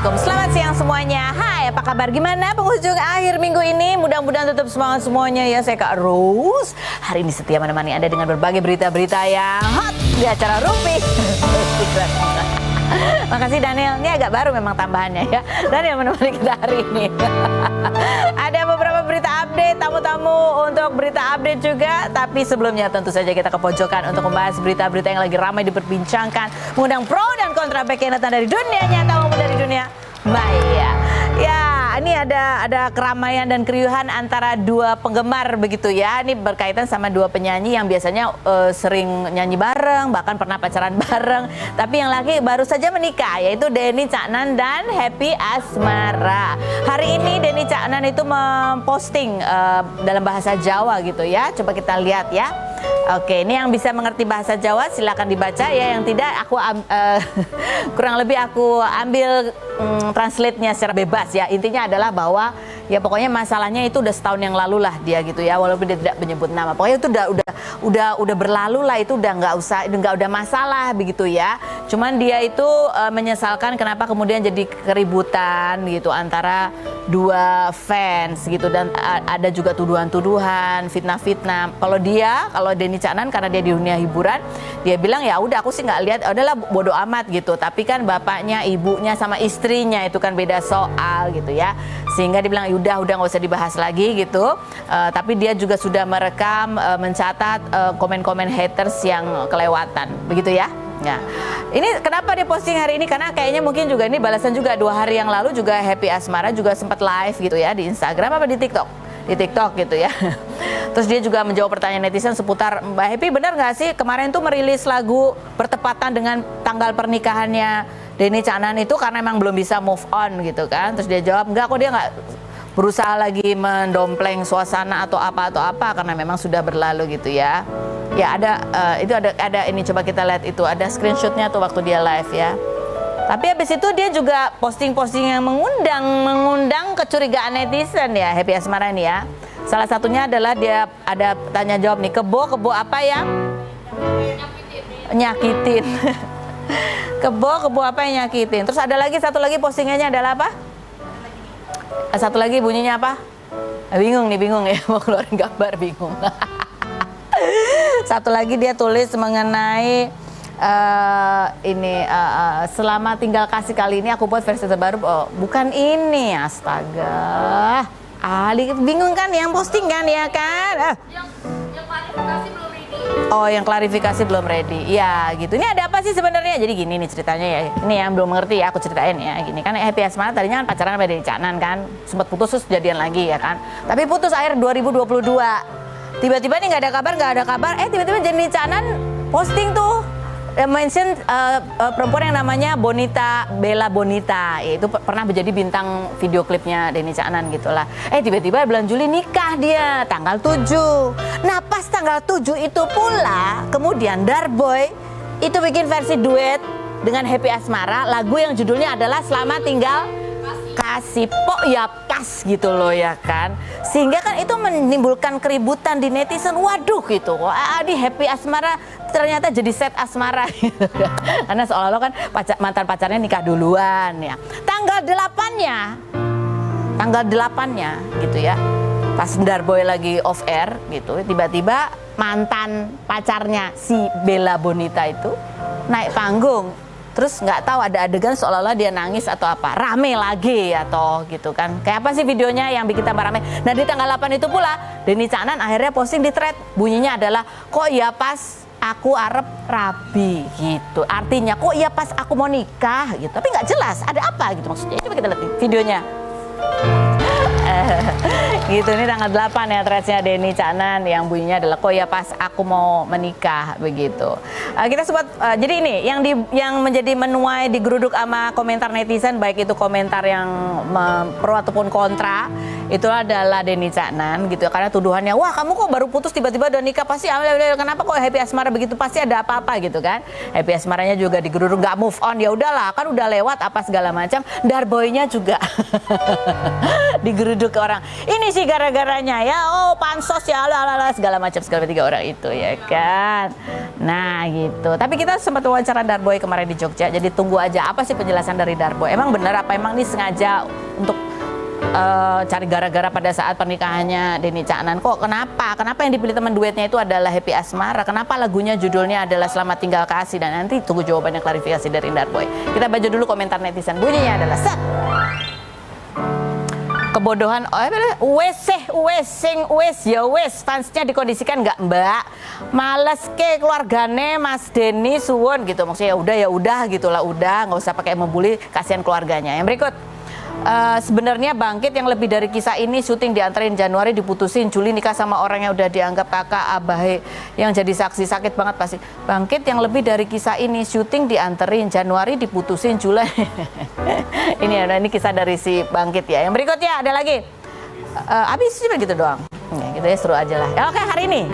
Assalamualaikum, selamat siang semuanya. Hai, apa kabar? Gimana penghujung akhir minggu ini? Mudah-mudahan tetap semangat semuanya ya. Saya Kak Rose. Hari ini setia menemani Anda dengan berbagai berita-berita yang hot di acara Rumpi. Makasih Daniel, ini agak baru memang tambahannya ya. Daniel menemani kita hari ini. Ada beberapa berita update, tamu-tamu untuk berita update juga. Tapi sebelumnya tentu saja kita ke pojokan untuk membahas berita-berita yang lagi ramai diperbincangkan. Mengundang pro dan kontra baik yang datang dari dunia nyata maupun dari dunia maya. Ya, ini ada keramaian dan keriuhan antara dua penggemar begitu ya. Ini berkaitan sama dua penyanyi yang biasanya sering nyanyi bareng, bahkan pernah pacaran bareng. Tapi yang laki baru saja menikah, yaitu Denny Caknan dan Happy Asmara. Hari ini Denny Caknan itu memposting dalam bahasa Jawa gitu ya. Coba kita lihat ya. Oke, ini yang bisa mengerti bahasa Jawa silakan dibaca ya. Yang tidak aku kurang lebih aku ambil translate-nya secara bebas ya. Intinya adalah bahwa ya pokoknya masalahnya itu udah setahun yang lalu lah dia gitu ya, walaupun dia tidak menyebut nama. Pokoknya itu udah berlalu lah, itu udah nggak udah masalah begitu ya. Cuman dia itu menyesalkan kenapa kemudian jadi keributan gitu antara dua fans gitu, dan ada juga tuduhan-tuduhan, fitnah-fitnah. Kalau Denny Caknan karena dia di dunia hiburan, dia bilang ya udah aku sih nggak lihat, udahlah bodo amat gitu. Tapi kan bapaknya, ibunya sama istrinya itu kan beda soal gitu ya. Sehingga dia bilang udah nggak usah dibahas lagi gitu. Tapi dia juga sudah merekam, mencatat komen-komen haters yang kelewatan begitu ya. Ya, ini kenapa dia posting hari ini? Karena kayaknya mungkin juga ini balasan juga 2 hari yang lalu juga Happy Asmara juga sempat live gitu ya di Instagram apa di TikTok? Di TikTok gitu ya. Terus dia juga menjawab pertanyaan netizen seputar Mbak Happy, benar nggak sih kemarin tuh merilis lagu bertepatan dengan tanggal pernikahannya Denny Caknan itu karena emang belum bisa move on gitu kan? Terus dia jawab enggak kok, dia nggak berusaha lagi mendompleng suasana atau apa karena memang sudah berlalu gitu ya. Ya itu ada ini, coba kita lihat itu ada screenshotnya tuh waktu dia live ya. Tapi habis itu dia juga posting-posting yang mengundang kecurigaan netizen ya, Happy Asmara ini ya. Salah satunya adalah dia ada tanya jawab nih, kebo apa yang nyakitin. Kebo apa yang nyakitin. Terus ada lagi satu lagi postingannya adalah apa? Satu lagi bunyinya apa? Bingung ya, mau keluarin gambar bingung. Satu lagi dia tulis mengenai selama tinggal kasih kali ini aku buat versi terbaru. Oh, bukan ini, astaga. Bingung kan yang posting kan ya kan? Yang klarifikasi belum ready. Oh, yang klarifikasi belum ready. Ya, gitu. Ini ada apa sih sebenarnya? Jadi gini nih ceritanya ya. Ini yang belum mengerti ya, aku ceritain ya. Gini kan Happy Asmara tadinya kan pacaran sama Denny Caknan kan. Sempat putus terus jadian lagi ya kan. Tapi putus akhir 2022. Tiba-tiba nih nggak ada kabar. Tiba-tiba Denny Caknan posting tuh mention perempuan yang namanya Bella Bonita, yaitu pernah menjadi bintang video klipnya Denny Caknan gitulah. Tiba-tiba bulan Juli nikah dia tanggal 7. Nah pas tanggal 7 itu pula kemudian Darboy itu bikin versi duet dengan Happy Asmara, lagu yang judulnya adalah Selamat Tinggal Kasih. Pok ya pas gitu loh ya kan, sehingga kan itu menimbulkan keributan di netizen. Waduh gitu, di Happy Asmara ternyata jadi set asmara gitu kan. Karena seolah-olah kan mantan pacarnya nikah duluan ya. Tanggal 8-nya gitu ya, pas Darboy lagi off air gitu, tiba-tiba mantan pacarnya si Bella Bonita itu naik panggung. Terus nggak tahu ada adegan seolah-olah dia nangis atau apa, rame lagi atau gitu kan. Kayak apa sih videonya yang bikin tambah rame. Nah di tanggal 8 itu pula Denny Caknan akhirnya posting di thread, bunyinya adalah kok ya pas aku arep rabi gitu. Artinya kok ya pas aku mau nikah gitu. Tapi nggak jelas ada apa gitu maksudnya. Coba kita lihat videonya. Gitu, ini tanggal 8 ya threadsnya Denny Caknan yang bunyinya adalah kok ya pas aku mau menikah begitu. Kita sempat jadi ini yang menjadi menuai digeruduk sama komentar netizen, baik itu komentar yang pro ataupun kontra, itu adalah Denny Caknan gitu, karena tuduhannya wah kamu kok baru putus tiba-tiba udah nikah, pasti kenapa kok Happy Asmara begitu, pasti ada apa-apa gitu kan. Happy Asmaranya juga digeruduk nggak move on, ya udahlah kan udah lewat apa segala macam. Darboynya juga digeruduk ke orang ini sih gara-garanya ya, oh pansos ya, lalala, segala macam segala 3 orang itu ya kan. Nah gitu. Tapi kita sempat wawancara Darboy kemarin di Jogja, jadi tunggu aja apa sih penjelasan dari Darboy. Emang benar apa emang ini sengaja untuk cari gara-gara pada saat pernikahannya Denny Caknan? Kok kenapa yang dipilih teman duetnya itu adalah Happy Asmara? Kenapa lagunya judulnya adalah Selamat Tinggal Kasih? Dan nanti tunggu jawabannya, klarifikasi dari Darboy. Kita baca dulu komentar netizen. Bunyinya adalah set. Kebodohan, fansnya dikondisikan nggak mbak? Males ke keluargane Mas Denny suwun gitu. Maksudnya ya udah gitulah, udah nggak usah pakai membuli, kasihan keluarganya. Yang berikut. Sebenarnya Bangkit yang lebih dari kisah ini syuting diantarin Januari, diputusin Juli nikah sama orang yang udah dianggap kakak abahe yang jadi saksi, sakit banget pasti. Bangkit yang lebih dari kisah ini syuting dianterin Januari, diputusin Juli. ini kisah dari si Bangkit ya. Yang berikutnya ada lagi. Abis cuma gitu doang. Ya, gitu ya, seru aja lah. Oke, hari ini.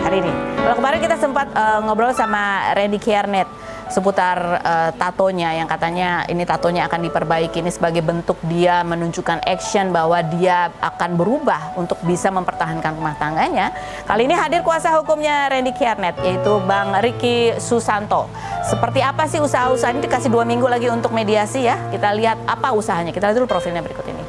Kalau kemarin kita sempat ngobrol sama Randy Kiernet seputar tatonya, yang katanya ini tatonya akan diperbaiki, ini sebagai bentuk dia menunjukkan action bahwa dia akan berubah untuk bisa mempertahankan rumah tangganya. Kali ini hadir kuasa hukumnya Randy Kiernet, yaitu Bang Ricky Susanto. Seperti apa sih usaha-usaha ini? Dikasih 2 minggu lagi untuk mediasi ya. Kita lihat apa usahanya. Kita lihat dulu profilnya berikut ini.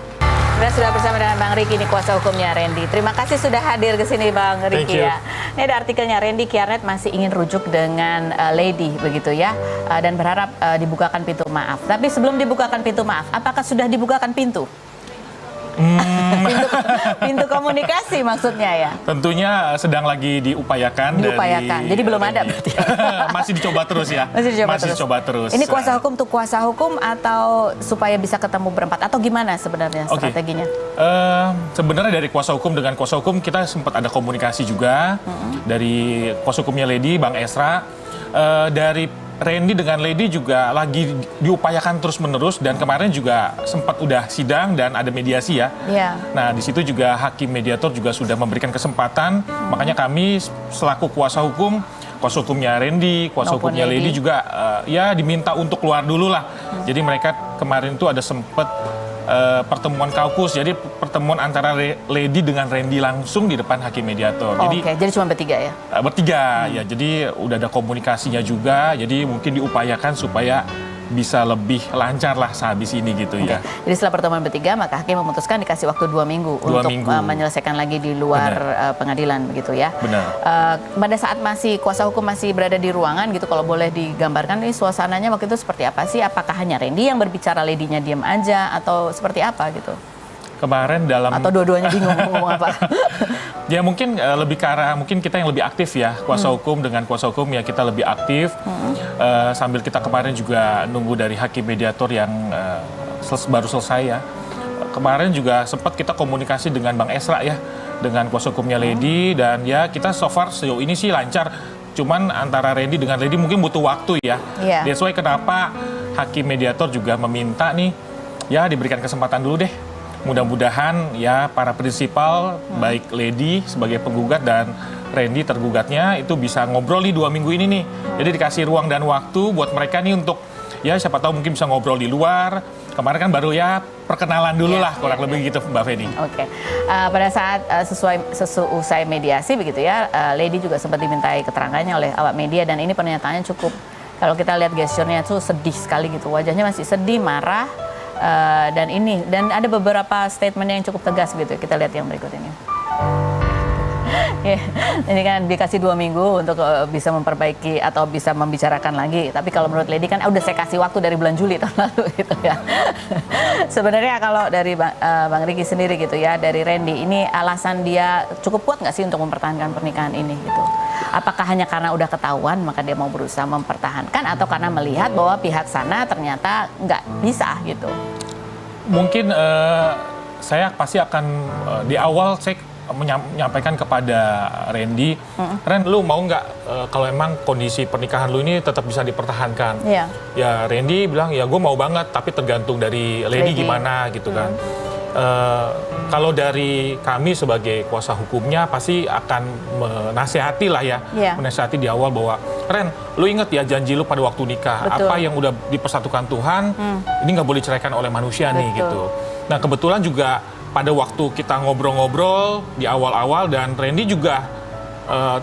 Kita sudah bersama dengan Bang Ricky, ini kuasa hukumnya Randy. Terima kasih sudah hadir ke sini Bang Ricky ya. Ini ada artikelnya, Randy Kiernet masih ingin rujuk dengan Lady begitu ya, dan berharap dibukakan pintu maaf. Tapi sebelum dibukakan pintu maaf, apakah sudah dibukakan pintu? Pintu komunikasi maksudnya ya? Tentunya sedang lagi diupayakan. Jadi belum ada berarti. Masih dicoba terus ya. Masih dicoba terus. Ini kuasa hukum untuk kuasa hukum atau supaya bisa ketemu berempat atau gimana sebenarnya strateginya? Sebenarnya dari kuasa hukum dengan kuasa hukum kita sempat ada komunikasi juga dari kuasa hukumnya Lady, Bang Esra, dari Randy dengan Lady juga lagi diupayakan terus-menerus, dan kemarin juga sempat udah sidang dan ada mediasi ya. Nah di situ juga hakim mediator juga sudah memberikan kesempatan, makanya kami selaku kuasa hukumnya Randy, kuasa hukumnya Lady juga ya diminta untuk keluar dulu lah. Jadi mereka kemarin itu ada sempat pertemuan kaukus, jadi pertemuan antara Lady dengan Randy langsung di depan hakim mediator. Jadi cuma bertiga ya? Bertiga ya, jadi udah ada komunikasinya juga, jadi mungkin diupayakan supaya bisa lebih lancar lah sehabis ini gitu ya. Jadi setelah pertemuan bertiga, maka hakim memutuskan dikasih waktu 2 minggu untuk menyelesaikan lagi di luar pengadilan begitu ya. Benar. Pada saat kuasa hukum masih berada di ruangan gitu, kalau boleh digambarkan ini suasananya waktu itu seperti apa sih? Apakah hanya Randy yang berbicara, Lady-nya diam aja atau seperti apa gitu? Kemarin atau dua-duanya bingung ngomong apa? Ya mungkin lebih ke arah mungkin kita yang lebih aktif ya, kuasa hukum dengan kuasa hukum ya kita lebih aktif. Sambil kita kemarin juga nunggu dari hakim mediator yang baru selesai ya. Kemarin juga sempat kita komunikasi dengan Bang Esra ya, dengan kuasa hukumnya Lady, dan ya kita so far sejauh ini sih lancar. Cuman antara Randy dengan Lady mungkin butuh waktu ya. That's why kenapa hakim mediator juga meminta nih ya diberikan kesempatan dulu deh. Mudah-mudahan ya para prinsipal, baik Lady sebagai penggugat dan Randy tergugatnya itu bisa ngobrol nih 2 minggu ini nih. Jadi dikasih ruang dan waktu buat mereka nih untuk ya siapa tahu mungkin bisa ngobrol di luar. Kemarin kan baru ya perkenalan dulu lah kurang lebih gitu Mbak Feni. Pada saat seusai mediasi begitu ya, Lady juga sempat dimintai keterangannya oleh awak media, dan ini pernyataannya cukup, kalau kita lihat gesturnya tuh sedih sekali gitu, wajahnya masih sedih, marah. Dan ada beberapa statementnya yang cukup tegas gitu. Kita lihat yang berikut ini. Ini kan dikasih 2 minggu untuk bisa memperbaiki atau bisa membicarakan lagi. Tapi kalau menurut Lady kan udah saya kasih waktu dari bulan Juli tahun lalu gitu ya. Sebenarnya kalau dari Bang Ricky sendiri gitu ya, dari Randy, ini alasan dia cukup kuat nggak sih untuk mempertahankan pernikahan ini gitu? Apakah hanya karena udah ketahuan maka dia mau berusaha mempertahankan, atau karena melihat bahwa pihak sana ternyata nggak bisa gitu? Mungkin saya pasti akan di awal saya menyampaikan kepada Randy, Ren, lu mau nggak kalau emang kondisi pernikahan lu ini tetap bisa dipertahankan? Ya Randy bilang ya gue mau banget, tapi tergantung dari Lady gimana gitu kan. Kalau dari kami sebagai kuasa hukumnya pasti akan menasihati lah ya, menasihati di awal bahwa Ren, lu inget ya janji lu pada waktu nikah, apa yang udah dipersatukan Tuhan, ini nggak boleh diceraikan oleh manusia nih gitu. Nah kebetulan juga pada waktu kita ngobrol-ngobrol di awal-awal dan Randy juga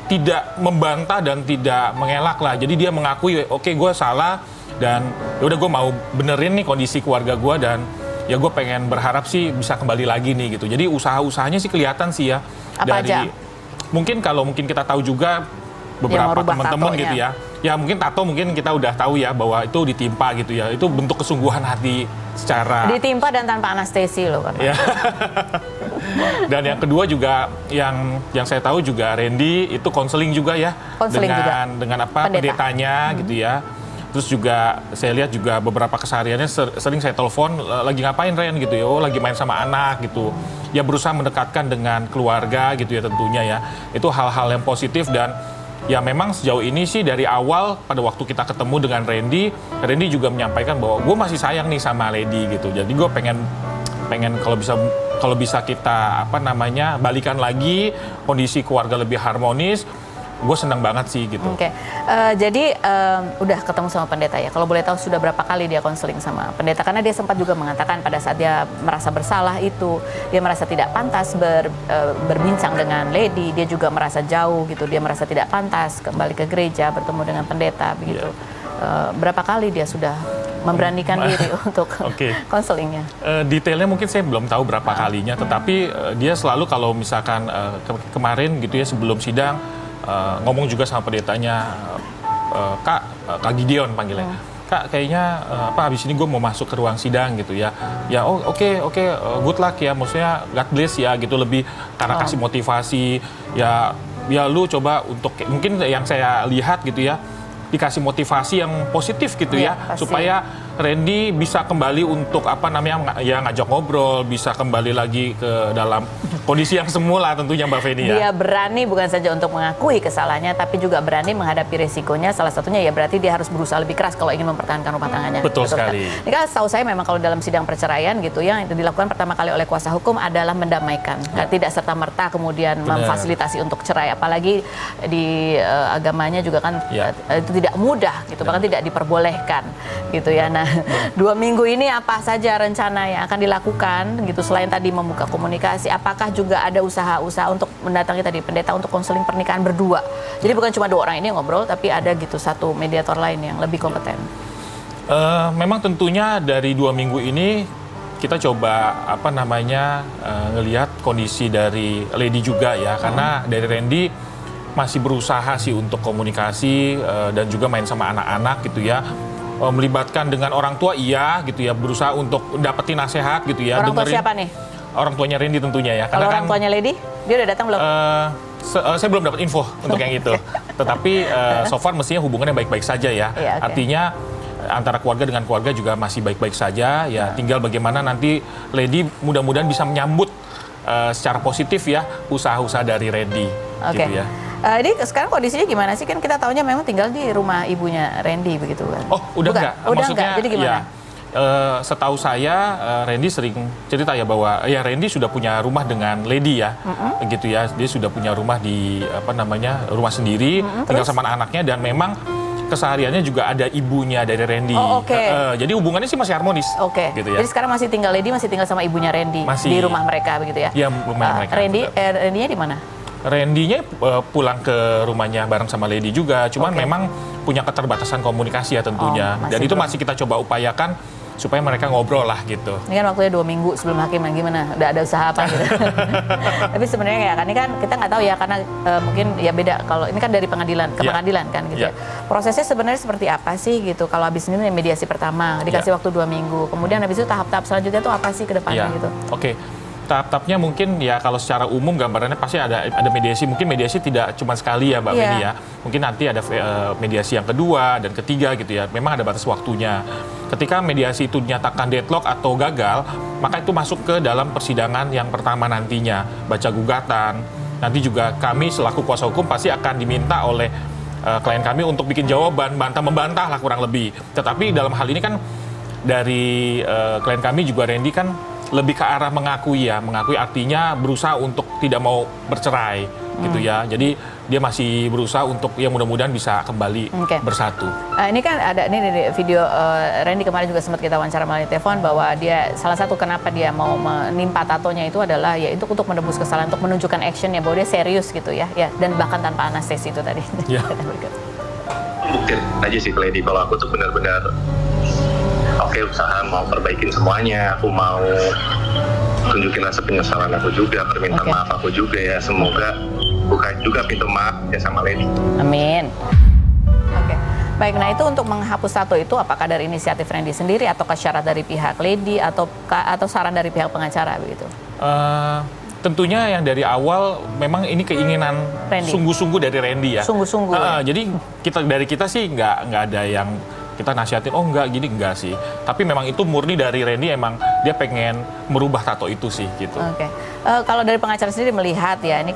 tidak membantah dan tidak mengelak lah. Jadi dia mengakui, oke, gue salah dan yaudah gue mau benerin nih kondisi keluarga gue dan ya gue pengen berharap sih bisa kembali lagi nih gitu. Jadi usaha-usahanya sih kelihatan sih ya. Apa aja? Mungkin kalau kita tahu juga beberapa teman-teman gitu ya. Ya mungkin tato mungkin kita udah tahu ya bahwa itu ditimpa gitu ya. Itu bentuk kesungguhan hati secara ditimpa dan tanpa anestesi loh kan. Ya. Dan yang kedua juga yang saya tahu juga Randy itu konseling juga ya dengan pendetanya gitu ya. Terus juga saya lihat juga beberapa kesehariannya sering saya telepon lagi ngapain Ren gitu ya. Oh lagi main sama anak gitu. Ya berusaha mendekatkan dengan keluarga gitu ya tentunya ya. Itu hal-hal yang positif dan ya memang sejauh ini sih dari awal pada waktu kita ketemu dengan Randy juga menyampaikan bahwa gue masih sayang nih sama Lady gitu. Jadi gue pengen kalau bisa kita balikan lagi kondisi keluarga lebih harmonis. Gue senang banget sih gitu. Oke. Jadi udah ketemu sama pendeta ya. Kalau boleh tahu sudah berapa kali dia konseling sama pendeta? Karena dia sempat juga mengatakan pada saat dia merasa bersalah itu, dia merasa tidak pantas berbincang dengan Lady. Dia juga merasa jauh gitu. Dia merasa tidak pantas kembali ke gereja bertemu dengan pendeta begitu. Berapa kali dia sudah memberanikan diri untuk konselingnya? Detailnya mungkin saya belum tahu berapa kalinya. Tetapi dia selalu kalau misalkan kemarin gitu ya sebelum sidang ngomong juga sama pendetanya, Kak Gideon panggilnya. Kak kayaknya habis ini gue mau masuk ke ruang sidang gitu ya. Ya oke, good luck ya, maksudnya God bless ya gitu, lebih karena kasih motivasi ya lu coba untuk mungkin yang saya lihat gitu ya, dikasih motivasi yang positif gitu ya supaya Randy bisa kembali untuk ngajak ngobrol, bisa kembali lagi ke dalam kondisi yang semula tentunya Mbak Feni ya. Dia berani bukan saja untuk mengakui kesalahannya, tapi juga berani menghadapi risikonya. Salah satunya ya berarti dia harus berusaha lebih keras kalau ingin mempertahankan rumah tangganya. Betul sekali. Ini kan setahu saya memang kalau dalam sidang perceraian gitu ya, yang dilakukan pertama kali oleh kuasa hukum adalah mendamaikan. Tidak serta-merta kemudian memfasilitasi untuk cerai. Apalagi di agamanya juga kan itu tidak mudah gitu, bahkan tidak diperbolehkan gitu ya. Nah, 2 minggu ini apa saja rencana yang akan dilakukan gitu selain tadi membuka komunikasi? Apakah juga ada usaha-usaha untuk mendatangi tadi pendeta untuk konseling pernikahan berdua? Jadi bukan cuma 2 orang ini ngobrol, tapi ada gitu satu mediator lain yang lebih kompeten. Memang tentunya dari 2 minggu ini kita coba ngelihat kondisi dari Lady juga ya, karena dari Randy masih berusaha sih untuk komunikasi dan juga main sama anak-anak gitu ya. Melibatkan dengan orang tua gitu ya, berusaha untuk dapetin nasihat gitu ya. Orang tua siapa nih? Orang tuanya Randy tentunya ya. Kalau orang tuanya Lady, dia udah datang belum? Saya belum dapat info untuk yang itu. Tetapi so far mestinya hubungannya baik-baik saja ya. Artinya antara keluarga dengan keluarga juga masih baik-baik saja ya. Tinggal bagaimana nanti Lady mudah-mudahan bisa menyambut secara positif ya usaha-usaha dari Randy gitu ya. Ini sekarang kondisinya gimana sih? Kan kita tahunya memang tinggal di rumah ibunya Randy begitu kan? Oh, udah enggak? Udah enggak? Jadi gimana? Ya, setahu saya Randy sering cerita ya bahwa ya Randy sudah punya rumah dengan Lady ya, gitu ya. Dia sudah punya rumah di rumah sendiri, tinggal sama anaknya dan memang kesehariannya juga ada ibunya dari Randy. Jadi hubungannya sih masih harmonis. Gitu ya. Jadi sekarang Lady masih tinggal sama ibunya Randy di rumah mereka begitu ya? Iya, rumah mereka. Randy-nya di mana? Randy-nya pulang ke rumahnya bareng sama Lady juga, cuman memang punya keterbatasan komunikasi ya tentunya. Dan itu masih kita coba upayakan supaya mereka ngobrol lah gitu. Ini kan waktunya 2 minggu sebelum hakim gimana? Udah ada usaha apa gitu? Tapi sebenarnya ya ini kan kita nggak tahu ya karena mungkin ya beda kalau ini kan dari pengadilan ke pengadilan kan gitu. Prosesnya sebenarnya seperti apa sih gitu? Kalau habis ini mediasi pertama dikasih waktu 2 minggu, kemudian habis itu tahap-tahap selanjutnya tuh apa sih ke depannya gitu? Tahap-tahapnya mungkin ya kalau secara umum gambarannya pasti ada mediasi. Mungkin mediasi tidak cuma sekali ya Mbak Feni ya. Mungkin nanti ada mediasi yang kedua dan ketiga gitu ya. Memang ada batas waktunya. Ketika mediasi itu dinyatakan deadlock atau gagal, maka itu masuk ke dalam persidangan yang pertama nantinya. Baca gugatan. Nanti juga kami selaku kuasa hukum pasti akan diminta oleh klien kami untuk bikin jawaban, bantah-membantah lah kurang lebih. Tetapi dalam hal ini kan dari klien kami juga Randy kan lebih ke arah mengakui artinya berusaha untuk tidak mau bercerai gitu ya. Jadi dia masih berusaha untuk ya mudah-mudahan bisa kembali bersatu. Ini kan ada ini video Randy kemarin juga sempat kita wawancara melalui telepon bahwa dia salah satu kenapa dia mau menimpa tatonya itu adalah ya itu untuk menebus kesalahan, untuk menunjukkan actionnya bahwa dia serius gitu ya dan bahkan tanpa anestesi itu tadi. Ya. Buktiin aja sih ke Lady kalau aku tuh benar-benar usaha mau perbaikin semuanya, aku mau tunjukin rasa penyesalan aku juga, permintaan maaf aku juga ya, semoga buka juga pintu maaf ya sama Lady. Amin. Oke. Baik, nah itu untuk menghapus tato itu apakah dari inisiatif Randy sendiri atau syarat dari pihak Lady atau saran dari pihak pengacara begitu? Tentunya yang dari awal memang ini keinginan sungguh-sungguh dari Randy ya. Sungguh-sungguh. Jadi dari kita sih nggak ada yang kita nasihatin, oh enggak sih. Tapi memang itu murni dari Randy, emang dia pengen merubah tato itu sih gitu. Oke. Kalau dari pengacara sendiri melihat ya, ini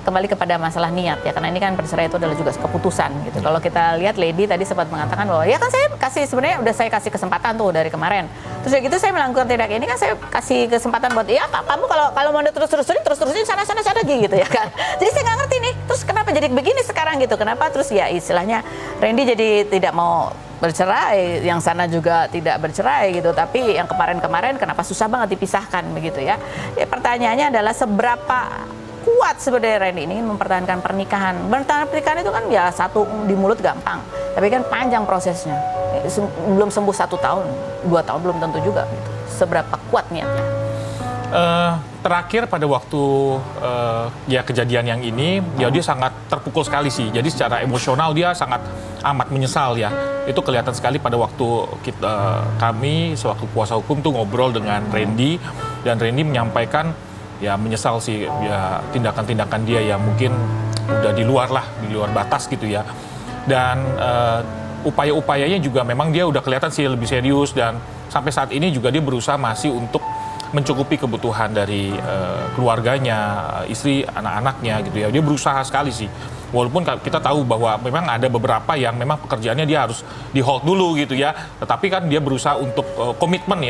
kembali kepada masalah niat ya, karena ini kan bercerai itu adalah juga keputusan gitu. Kalau kita lihat Lady tadi sempat mengatakan bahwa ya kan sebenarnya udah saya kasih kesempatan tuh dari kemarin. Terus ya gitu saya melakukan tindak ini kan saya kasih kesempatan buat ya kamu kalau mau terus-terusin sana gitu ya kan. Jadi saya nggak ngerti nih, terus kenapa jadi begini sekarang gitu? Kenapa terus ya istilahnya Randy jadi tidak mau bercerai, yang sana juga tidak bercerai gitu, tapi yang kemarin kenapa susah banget dipisahkan begitu ya. Pertanyaannya adalah seberapa kuat sebenarnya Randy ini mempertahankan pernikahan. Bertahan pernikahan itu kan ya satu di mulut gampang, tapi kan panjang prosesnya. Belum sembuh 1 tahun, 2 tahun belum tentu juga gitu. Seberapa kuat niatnya? Terakhir pada waktu ya kejadian yang ini, ya dia sangat terpukul sekali sih. Jadi secara emosional dia sangat amat menyesal ya. Itu kelihatan sekali pada waktu kami sewaktu kuasa hukum tuh ngobrol dengan Randy, dan Randy menyampaikan ya menyesal sih ya tindakan-tindakan dia ya mungkin udah di luar batas gitu ya. Dan upaya-upayanya juga memang dia udah kelihatan sih lebih serius, dan sampai saat ini juga dia berusaha masih untuk mencukupi kebutuhan dari keluarganya, istri, anak-anaknya gitu ya. Dia berusaha sekali sih. Walaupun kita tahu bahwa memang ada beberapa yang memang pekerjaannya dia harus di hold dulu gitu ya. Tetapi kan dia berusaha untuk komitmen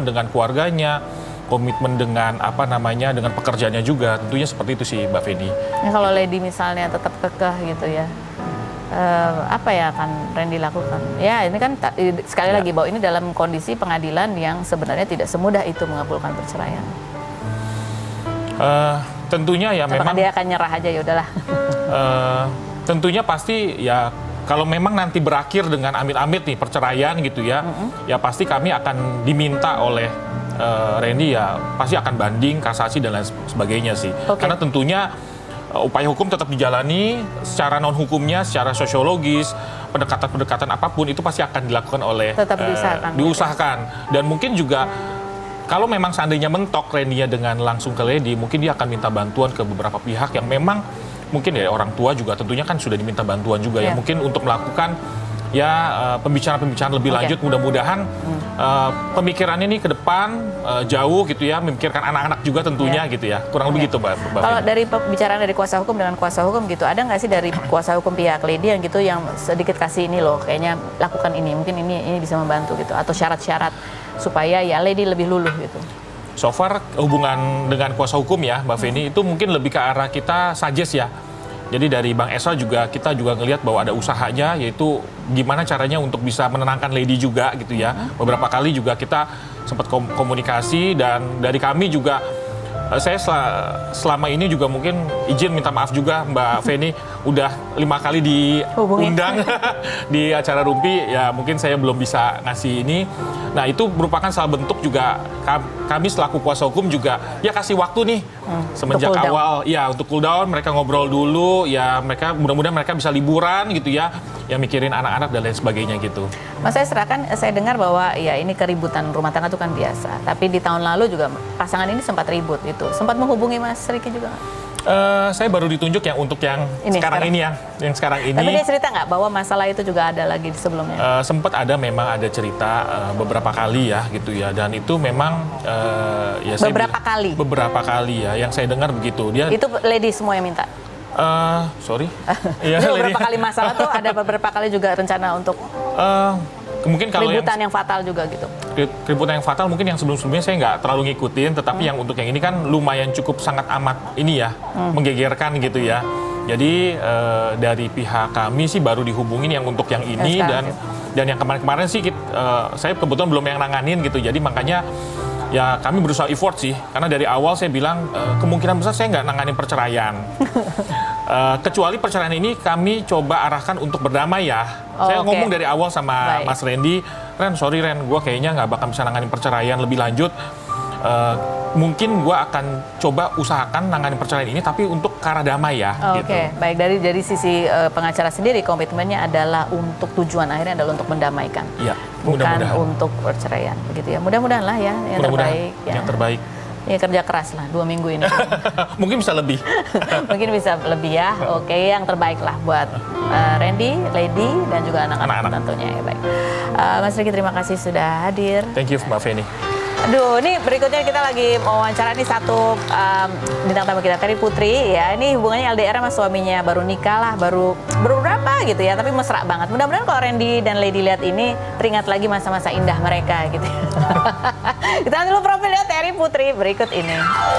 dengan keluarganya, komitmen dengan dengan pekerjaannya juga. Tentunya seperti itu sih Mbak Feni. Ya, kalau Lady misalnya tetap kekeh gitu ya. Apa ya akan Randy lakukan? Ya ini kan sekali lagi bahwa ini dalam kondisi pengadilan yang sebenarnya tidak semudah itu mengabulkan perceraian. Tentunya ya apakah memang dia akan nyerah aja ya udahlah. Tentunya pasti ya kalau memang nanti berakhir dengan amit-amit nih perceraian gitu ya, ya pasti kami akan diminta oleh Randy ya pasti akan banding, kasasi dan lain sebagainya sih. Karena tentunya upaya hukum tetap dijalani secara non hukumnya, secara sosiologis, pendekatan apapun itu pasti akan dilakukan oleh tetap diusahakan. Dan mungkin juga kalau memang seandainya mentok Randy-nya dengan langsung ke Lady, mungkin dia akan minta bantuan ke beberapa pihak yang memang mungkin ya orang tua juga tentunya kan sudah diminta bantuan juga ya mungkin untuk melakukan ya pembicaraan lebih lanjut. Mudah-mudahan pemikirannya ini ke depan jauh gitu ya, memikirkan anak-anak juga tentunya gitu ya, kurang lebih gitu Mbak. Kalau dari pembicaraan dari kuasa hukum dengan kuasa hukum gitu, ada nggak sih dari kuasa hukum pihak Lady yang gitu yang sedikit kasih ini loh, kayaknya lakukan ini, mungkin ini bisa membantu gitu, atau syarat-syarat supaya ya Lady lebih luluh gitu? So far hubungan dengan kuasa hukum ya Mbak Feni itu mungkin lebih ke arah kita suggest ya. Jadi dari Bang Esa juga kita juga ngelihat bahwa ada usahanya, yaitu gimana caranya untuk bisa menenangkan Lady juga gitu ya. Beberapa kali juga kita sempat komunikasi, dan dari kami juga saya selama ini juga mungkin izin minta maaf juga Mbak Feni, udah 5 kali diundang di acara Rumpi, ya mungkin saya belum bisa ngasih ini. Nah itu merupakan salah bentuk juga kami selaku kuasa hukum juga ya kasih waktu nih semenjak awal ya untuk cool down, mereka ngobrol dulu ya, mereka mudah-mudahan mereka bisa liburan gitu ya mikirin anak-anak dan lain sebagainya gitu. Mas saya dengar bahwa ya ini keributan rumah tangga itu kan biasa, tapi di tahun lalu juga pasangan ini sempat ribut itu, sempat menghubungi Mas Riki juga nggak? Saya baru ditunjuk untuk yang sekarang ini. Tapi dia cerita nggak bahwa masalah itu juga ada lagi sebelumnya? Sempat memang ada cerita beberapa kali ya gitu ya, dan itu memang ya beberapa kali ya yang saya dengar begitu. Dia itu Lady semua yang minta. Sorry. Ya, beberapa kali masalah tuh ada beberapa kali juga rencana untuk mungkin kalau keributan yang fatal juga gitu. Keributan yang fatal mungkin yang sebelum-sebelumnya saya nggak terlalu ngikutin, tetapi yang untuk yang ini kan lumayan cukup sangat amat ini ya menggegerkan gitu ya. Jadi dari pihak kami sih baru dihubungin yang untuk yang ini sekarang dan yang kemarin-kemarin sih saya kebetulan belum yang nanganin gitu. Jadi makanya ya kami berusaha effort sih, karena dari awal saya bilang kemungkinan besar saya nggak nanganin perceraian. Kecuali perceraian ini kami coba arahkan untuk berdamai ya. Saya ngomong dari awal sama Mas Randy, sorry Ren, gue kayaknya nggak bakal bisa nanganin perceraian lebih lanjut. Mungkin gue akan coba usahakan nanganin perceraian ini tapi untuk ke arah damai ya. Oke, baik, dari sisi pengacara sendiri komitmennya adalah untuk tujuan akhirnya adalah untuk mendamaikan. Iya, bukan untuk perceraian begitu ya. Mudah-mudahan lah ya yang terbaik ya. Yang terbaik. Ya kerja keras lah 2 minggu ini. Mungkin bisa lebih. Mungkin bisa lebih ya. Oke, yang terbaik lah buat Randy, Lady dan juga anak-anak tentunya ya. Baik. Mas Riki terima kasih sudah hadir. Thank you Mbak Feni. Aduh, ini berikutnya kita lagi mau wawancara nih satu bintang tamu kita, Terry Putri ya. Ini hubungannya LDR sama suaminya, baru nikah lah, baru berapa gitu ya, tapi mesra banget. Mudah-mudahan kalau Randy dan Lady lihat ini teringat lagi masa-masa indah mereka gitu. Kita lihat dulu profilnya Terry Putri berikut ini.